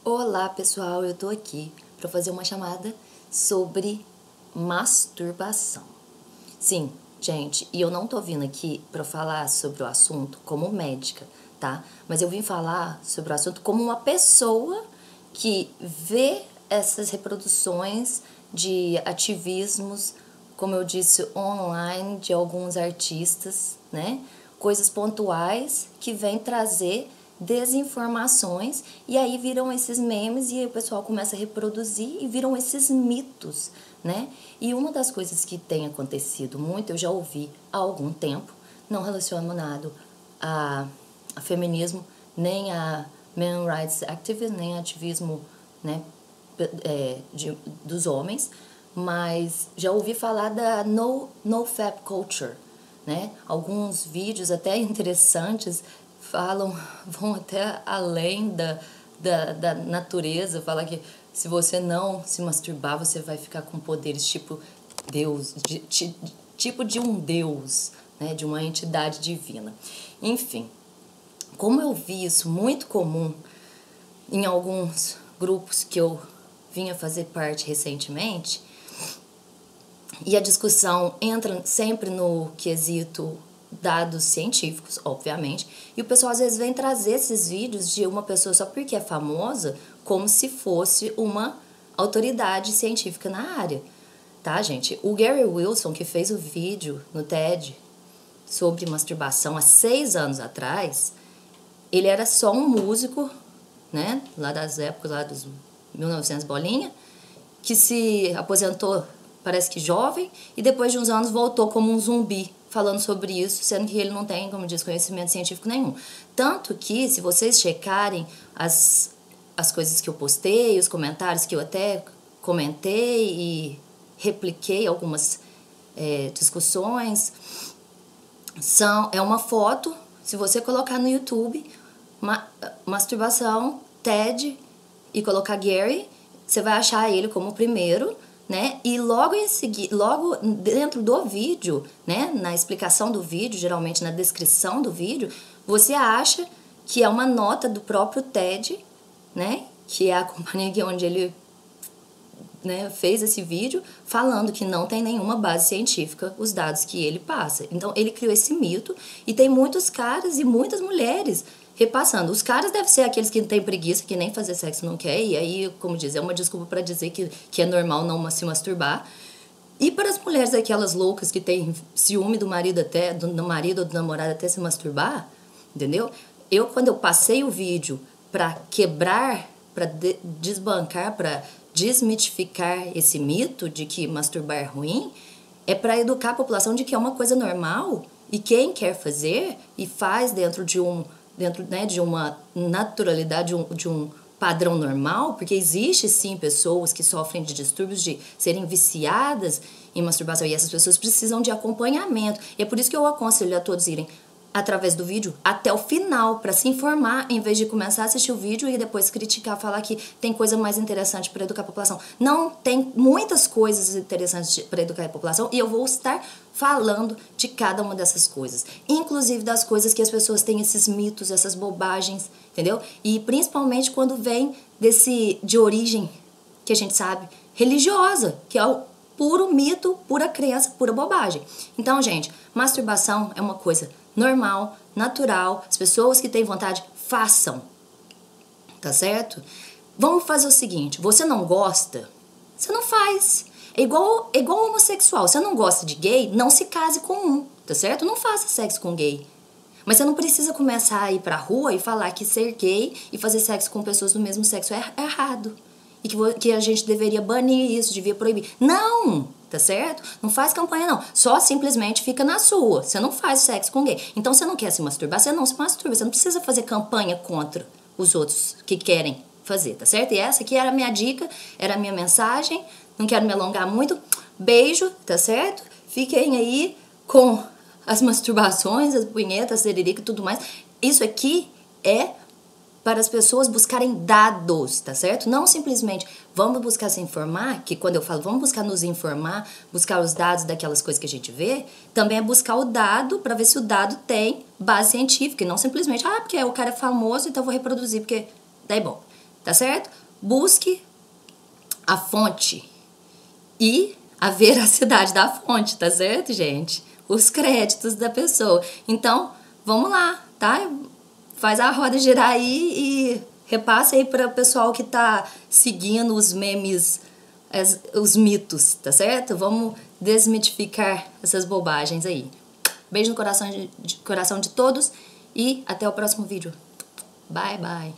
Olá pessoal, eu tô aqui para fazer uma chamada sobre masturbação. Sim, gente, e eu não tô vindo aqui para falar sobre o assunto como médica, tá? Mas eu vim falar sobre o assunto como uma pessoa que vê essas reproduções de ativismos, como eu disse, online de alguns artistas, né? Coisas pontuais que vêm trazer desinformações e aí viram esses memes e aí o pessoal começa a reproduzir e viram esses mitos, né? E uma das coisas que tem acontecido muito, eu já ouvi há algum tempo, não relacionado a feminismo, nem a men rights activism, nem ativismo, né, dos homens, mas já ouvi falar da no-fap culture, né? Alguns vídeos até interessantes vão até além da natureza, fala que se você não se masturbar, você vai ficar com poderes tipo Deus, tipo de um Deus, né? De uma entidade divina. Enfim, como eu vi isso muito comum em alguns grupos que eu vinha fazer parte recentemente, e a discussão entra sempre no quesito dados científicos, obviamente, e o pessoal às vezes vem trazer esses vídeos de uma pessoa só porque é famosa, como se fosse uma autoridade científica na área, tá, gente? O Gary Wilson, que fez o vídeo no TED sobre masturbação há 6 anos atrás, ele era só um músico, né, lá das épocas, lá dos 1900 bolinha, que se aposentou, parece que jovem, e depois de uns anos voltou como um zumbi, falando sobre isso, sendo que ele não tem, como diz, conhecimento científico nenhum. Tanto que, se vocês checarem as coisas que eu postei, os comentários que eu até comentei e repliquei algumas discussões, é uma foto, se você colocar no YouTube, masturbação, TED, e colocar Gary, você vai achar ele como o primeiro, né? E logo em seguida, logo dentro do vídeo, né, na explicação do vídeo, geralmente na descrição do vídeo, você acha que é uma nota do próprio TED, né, que é a companhia onde ele, né, fez esse vídeo, falando que não tem nenhuma base científica os dados que ele passa. Então ele criou esse mito e tem muitos caras e muitas mulheres repassando. Os caras devem ser aqueles que têm preguiça, que nem fazer sexo não quer, e aí, como diz, é uma desculpa para dizer que é normal não se masturbar. E para as mulheres, aquelas loucas que têm ciúme do marido até, do marido ou do namorado até se masturbar, entendeu? Quando eu passei o vídeo para quebrar, para desbancar, para desmitificar esse mito de que masturbar é ruim, é para educar a população de que é uma coisa normal e quem quer fazer e faz dentro, né, de uma naturalidade, de um padrão normal, porque existe sim pessoas que sofrem de distúrbios de serem viciadas em masturbação e essas pessoas precisam de acompanhamento. E é por isso que eu aconselho a todos irem através do vídeo até o final para se informar, em vez de começar a assistir o vídeo e depois criticar, falar que tem coisa mais interessante para educar a população. Não, tem muitas coisas interessantes para educar a população e eu vou estar falando de cada uma dessas coisas, inclusive das coisas que as pessoas têm esses mitos, essas bobagens, entendeu? E principalmente quando vem de origem, que a gente sabe, religiosa, que é o puro mito, pura crença, pura bobagem. Então, gente, masturbação é uma coisa normal, natural, as pessoas que têm vontade, façam, tá certo? Vamos fazer o seguinte, você não gosta, você não faz. É igual homossexual, você não gosta de gay, não se case com um, tá certo? Não faça sexo com gay. Mas você não precisa começar a ir pra rua e falar que ser gay e fazer sexo com pessoas do mesmo sexo é errado. E que a gente deveria banir isso, devia proibir. Não! Tá certo? Não faz campanha, não. Só simplesmente fica na sua. Você não faz sexo com gay. Então, você não quer se masturbar, você não se masturba. Você não precisa fazer campanha contra os outros que querem fazer, tá certo? E essa aqui era a minha dica, era a minha mensagem. Não quero me alongar muito. Beijo, tá certo? Fiquem aí com as masturbações, as punhetas, seririca e tudo mais. Isso aqui é para as pessoas buscarem dados, tá certo? Não simplesmente vamos buscar se informar, que quando eu falo vamos buscar nos informar, buscar os dados daquelas coisas que a gente vê, também é buscar o dado para ver se o dado tem base científica e não simplesmente, porque o cara é famoso, então eu vou reproduzir, porque daí bom. tá certo? Busque a fonte e a veracidade da fonte, tá certo, gente? Os créditos da pessoa. Então, vamos lá, tá? Faz a roda girar aí e repassa aí para o pessoal que tá seguindo os memes, os mitos, tá certo? Vamos desmitificar essas bobagens aí. Beijo no coração de todos e até o próximo vídeo. Bye, bye.